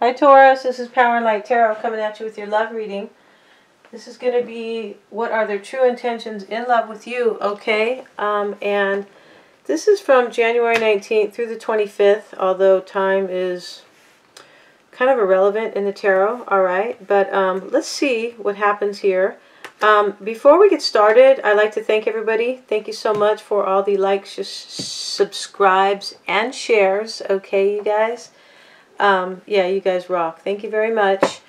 Hi Taurus, this is Power and Light Tarot coming at you with your love reading. This is going to be what are their true intentions in love with you, okay? And this is from January 19th through the 25th, although time is kind of irrelevant in the tarot, alright? But let's see what happens here. Before we get started, I'd like to thank everybody. Thank you so much for all the likes, subscribes, and shares, okay, you guys? Yeah, you guys rock. Thank you very much.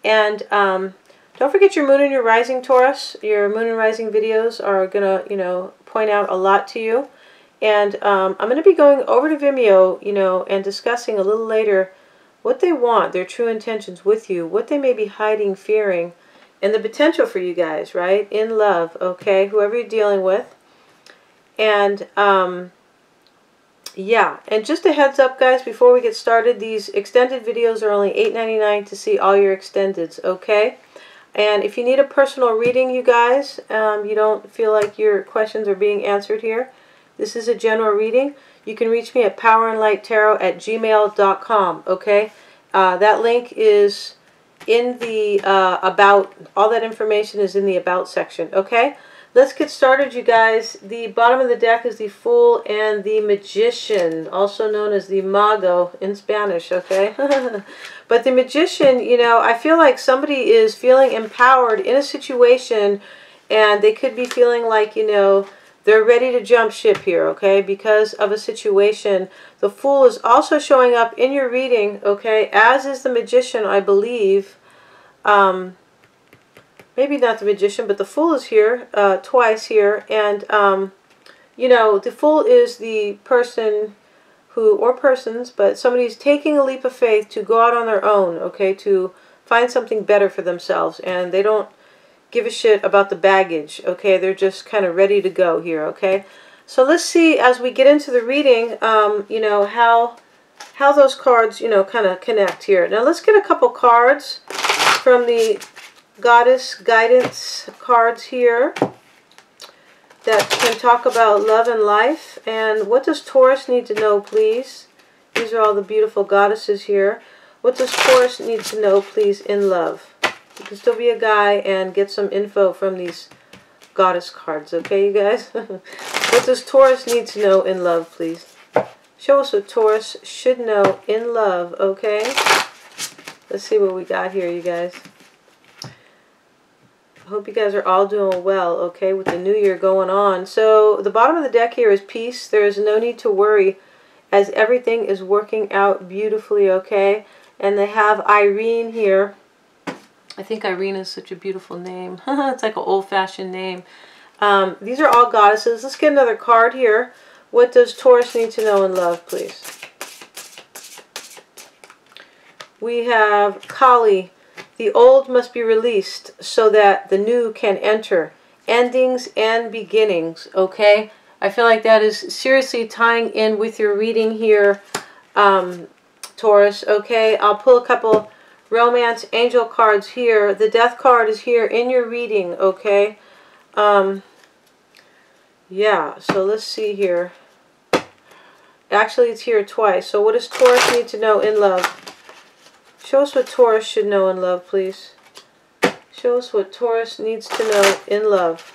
And don't forget your moon and your rising, Taurus. Your moon and rising videos are gonna, point out a lot to you. And I'm gonna be going over to Vimeo, and discussing a little later what they want, their true intentions with you, what they may be hiding, fearing, and the potential for you guys, right? In love, okay? Whoever you're dealing with. And yeah, and just a heads up, guys, before we get started, these extended videos are only $8.99 to see all your extendeds, okay? And if you need a personal reading, you guys, you don't feel like your questions are being answered here, this is a general reading, you can reach me at powerandlighttarot@gmail.com, okay? That link is in the about, all that information is in the about section, okay? Let's get started, you guys. The bottom of the deck is the Fool and the Magician, also known as the Mago in Spanish, okay? But the Magician, I feel like somebody is feeling empowered in a situation, and they could be feeling like, they're ready to jump ship here, okay, because of a situation. The Fool is also showing up in your reading, okay, as is the Magician, I believe. Maybe not the Magician, but the Fool is here, twice here. And, the Fool is the person who, or persons, but somebody's taking a leap of faith to go out on their own, okay, to find something better for themselves. And they don't give a shit about the baggage, okay? They're just kind of ready to go here, okay? So let's see, as we get into the reading, how those cards, kind of connect here. Now let's get a couple cards from the Goddess Guidance cards here that can talk about love and life. And what does Taurus need to know, please? These are all the beautiful goddesses here. What does Taurus need to know, please, in love? You can still be a guy and get some info from these goddess cards, okay, you guys? What does Taurus need to know in love, please? Show us what Taurus should know in love, okay? Let's see what we got here, you guys. I hope you guys are all doing well, okay, with the new year going on. So the bottom of the deck here is peace. There is no need to worry as everything is working out beautifully, okay? And they have Irene here. I think Irene is such a beautiful name. It's like an old-fashioned name. These are all goddesses. Let's get another card here. What does Taurus need to know in love, please? We have Kali. The old must be released so that the new can enter. Endings and beginnings, okay? I feel like that is seriously tying in with your reading here, Taurus, okay? I'll pull a couple romance angel cards here. The death card is here in your reading, okay? Yeah, so let's see here. Actually, it's here twice. So what does Taurus need to know in love? Show us what Taurus should know in love, please. Show us what Taurus needs to know in love.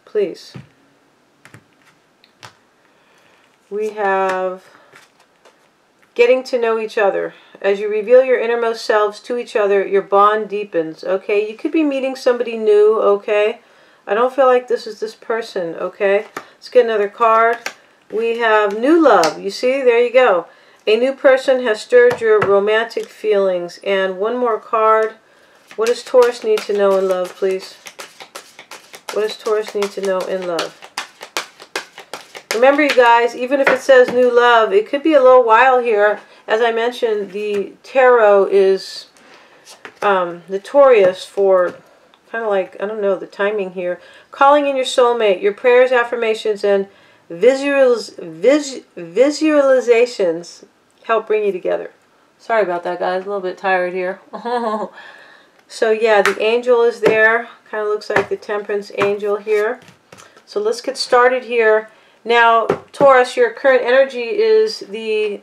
Please. We have getting to know each other. As you reveal your innermost selves to each other, your bond deepens, okay? You could be meeting somebody new, okay? I don't feel like this is this person, okay? Let's get another card. We have new love. You see? There you go. A new person has stirred your romantic feelings. And one more card. What does Taurus need to know in love, please? What does Taurus need to know in love? Remember, you guys, even if it says new love, it could be a little while here. As I mentioned, the tarot is notorious for kind of like, I don't know, the timing here. Calling in your soulmate, your prayers, affirmations, and visualizations help bring you together. Sorry about that, guys. A little bit tired here. So yeah, the angel is there. Kind of looks like the temperance angel here. So let's get started here. Now, Taurus, your current energy is the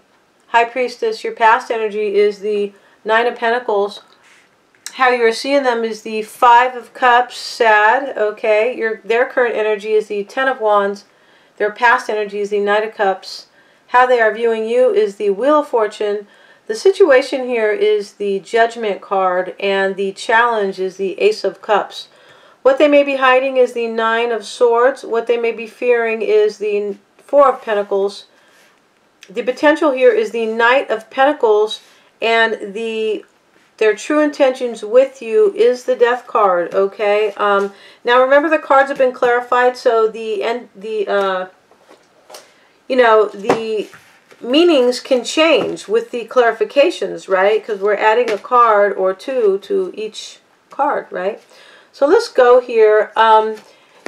High Priestess, your past energy is the Nine of Pentacles. How you're seeing them is the Five of Cups, sad, okay? Their current energy is the Ten of Wands. Their past energy is the Knight of Cups. How they are viewing you is the Wheel of Fortune. The situation here is the Judgment card, and the challenge is the Ace of Cups. What they may be hiding is the Nine of Swords. What they may be fearing is the Four of Pentacles. The potential here is the Knight of Pentacles, and their true intentions with you is the Death card, okay? Now remember, the cards have been clarified, so the meanings can change with the clarifications, right? Because we're adding a card or two to each card, right? So let's go here.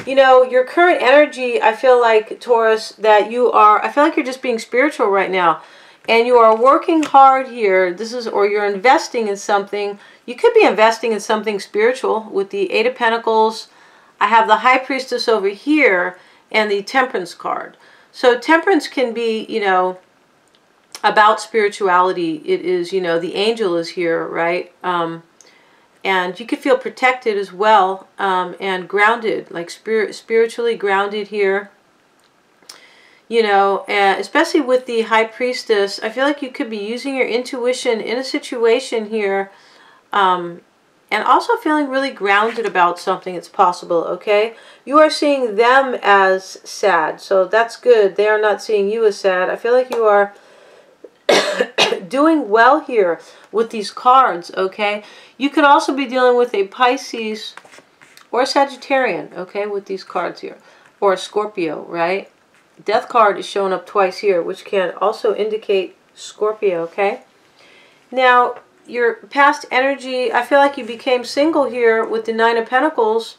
Your current energy, I feel like, Taurus, that I feel like you're just being spiritual right now. And you are working hard here. Or you're investing in something. You could be investing in something spiritual with the Eight of Pentacles. I have the High Priestess over here and the Temperance card. So Temperance can be, about spirituality. It is, the angel is here, right? And you could feel protected as well, and grounded, like spiritually grounded here. Especially with the High Priestess, I feel like you could be using your intuition in a situation here, and also feeling really grounded about something. It's possible, okay? You are seeing them as sad, so that's good. They are not seeing you as sad. I feel like you are doing well here with these cards, okay? You could also be dealing with a Pisces or a Sagittarian, okay, with these cards here, or a Scorpio, right? Death card is showing up twice here, which can also indicate Scorpio, okay? Now, your past energy, I feel like you became single here with the Nine of Pentacles,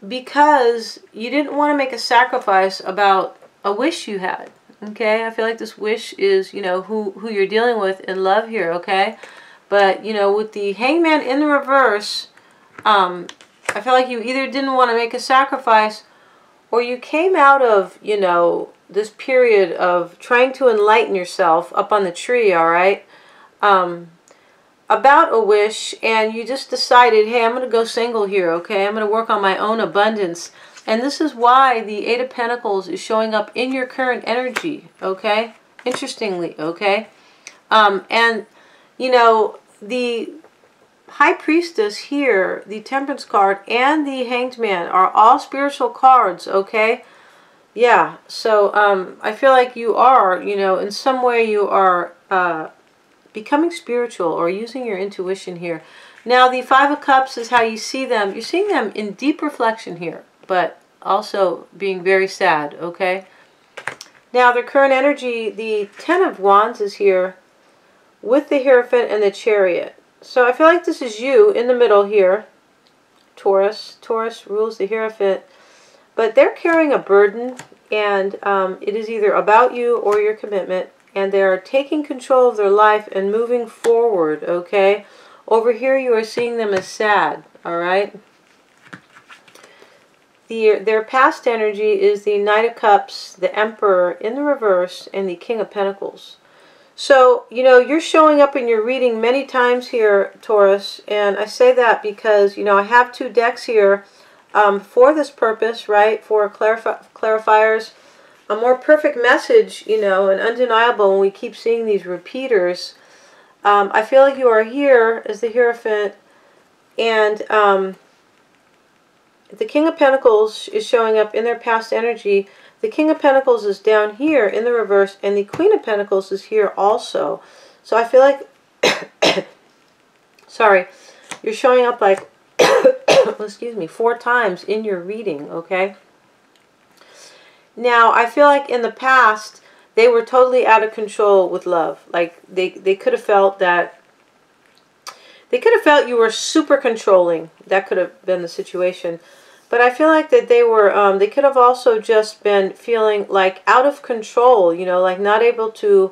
because you didn't want to make a sacrifice about a wish you had. Okay, I feel like this wish is, who you're dealing with in love here, okay? But, with the Hangman in the reverse, I feel like you either didn't want to make a sacrifice, or you came out of, this period of trying to enlighten yourself up on the tree, all right? About a wish, and you just decided, hey, I'm going to go single here, okay? I'm going to work on my own abundance. And this is why the Eight of Pentacles is showing up in your current energy, okay? Interestingly, okay? And, the High Priestess here, the Temperance card, and the Hanged Man are all spiritual cards, okay? Yeah, so I feel like you are, in some way you are becoming spiritual or using your intuition here. Now, the Five of Cups is how you see them. You're seeing them in deep reflection here, but also being very sad, okay? Now, their current energy, the Ten of Wands is here with the Hierophant and the Chariot. So I feel like this is you in the middle here, Taurus. Taurus rules the Hierophant, but they're carrying a burden, and it is either about you or your commitment, and they're taking control of their life and moving forward, okay? Over here, you are seeing them as sad, all right? Their past energy is the Knight of Cups, the Emperor in the reverse, and the King of Pentacles. So, you're showing up in your reading many times here, Taurus, and I say that because, I have two decks here for this purpose, right, for clarifiers. A more perfect message, and undeniable when we keep seeing these repeaters. I feel like you are here as the Hierophant, and the King of Pentacles is showing up in their past energy. The King of Pentacles is down here in the reverse, and the Queen of Pentacles is here also. So I feel like, sorry, you're showing up like, excuse me, 4 times in your reading, okay? Now, I feel like in the past, they were totally out of control with love. Like, they could have felt that, you were super controlling. That could have been the situation. But I feel like that they were, they could have also just been feeling like out of control, like not able to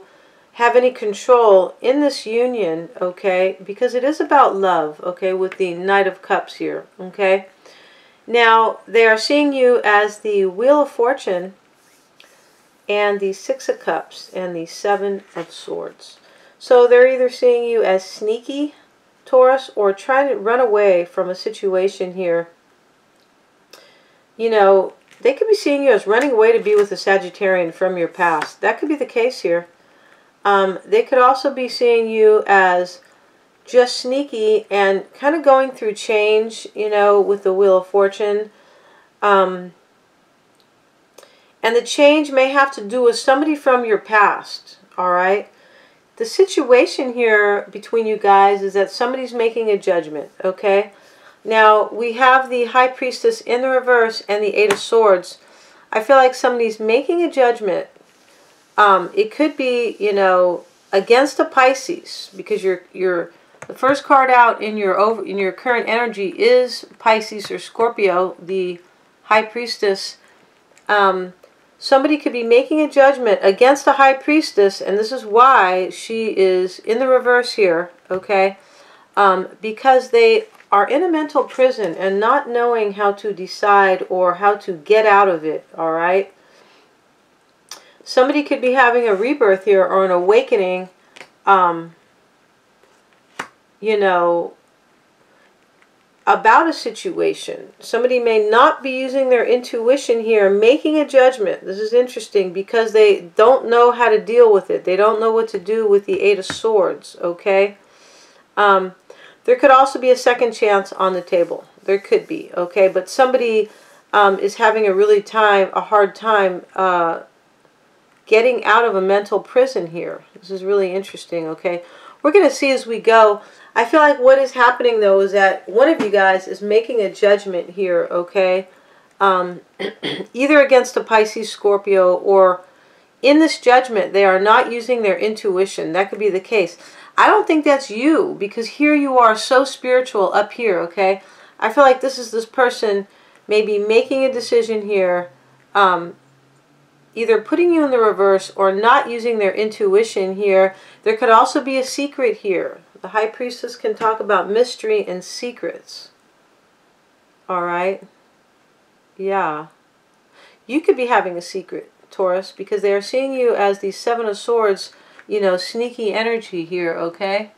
have any control in this union, okay? Because it is about love, okay, with the Knight of Cups here, okay? Now, they are seeing you as the Wheel of Fortune, and the Six of Cups and the Seven of Swords. So they're either seeing you as sneaky, Taurus, or trying to run away from a situation here. You know, they could be seeing you as running away to be with a Sagittarian from your past. That could be the case here. They could also be seeing you as just sneaky and kind of going through change, you know, with the Wheel of Fortune. And the change may have to do with somebody from your past, all right? The situation here between you guys is that somebody's making a judgment, okay? Now, we have the High Priestess in the reverse and the Eight of Swords. I feel like somebody's making a judgment. It could be, you know, against a Pisces, because the first card out in your current energy is Pisces or Scorpio, the High Priestess. Somebody could be making a judgment against a High Priestess, and this is why she is in the reverse here, okay? Because they are in a mental prison and not knowing how to decide or how to get out of it, all right? Somebody could be having a rebirth here or an awakening, you know, about a situation. Somebody may not be using their intuition here, making a judgment. This is interesting because they don't know how to deal with it. They don't know what to do with the Eight of Swords, okay? There could also be a second chance on the table. There could be, okay? But somebody is having a hard time getting out of a mental prison here. This is really interesting, okay? We're going to see as we go. I feel like what is happening, though, is that one of you guys is making a judgment here, okay? Either against a Pisces, Scorpio, or in this judgment, they are not using their intuition. That could be the case. I don't think that's you, because here you are so spiritual up here, okay? I feel like this is this person maybe making a decision here, either putting you in the reverse or not using their intuition here. There could also be a secret here. The High Priestess can talk about mystery and secrets. All right? Yeah. You could be having a secret, Taurus, because they are seeing you as the Seven of Swords, you know, sneaky energy here, okay?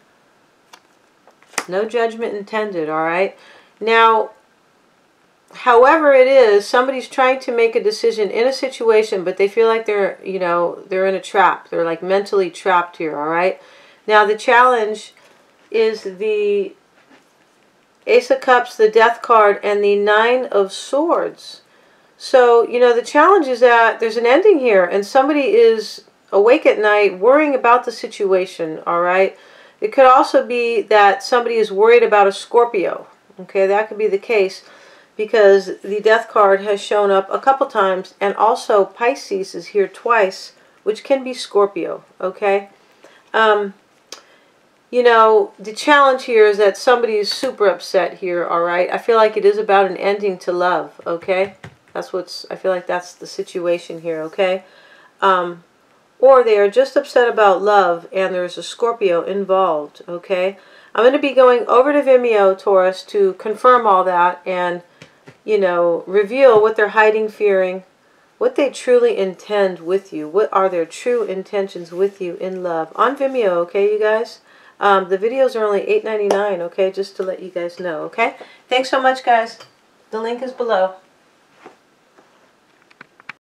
No judgment intended, all right? Now, however it is, somebody's trying to make a decision in a situation, but they feel like they're, you know, they're in a trap. They're like mentally trapped here, all right? Now, the challenge is the Ace of Cups, the Death card, and the Nine of Swords. So, you know, the challenge is that there's an ending here, and somebody is awake at night worrying about the situation, all right? It could also be that somebody is worried about a Scorpio, okay? That could be the case because the Death card has shown up a couple times, and also Pisces is here twice, which can be Scorpio, okay? You know, the challenge here is that somebody is super upset here, all right? I feel like it is about an ending to love, okay? I feel like that's the situation here, okay? Or they are just upset about love and there's a Scorpio involved, okay? I'm going to be going over to Vimeo, Taurus, to confirm all that and, you know, reveal what they're hiding, fearing, what they truly intend with you. What are their true intentions with you in love? On Vimeo, okay, you guys? The videos are only $8.99, okay? Just to let you guys know, okay? Thanks so much, guys. The link is below.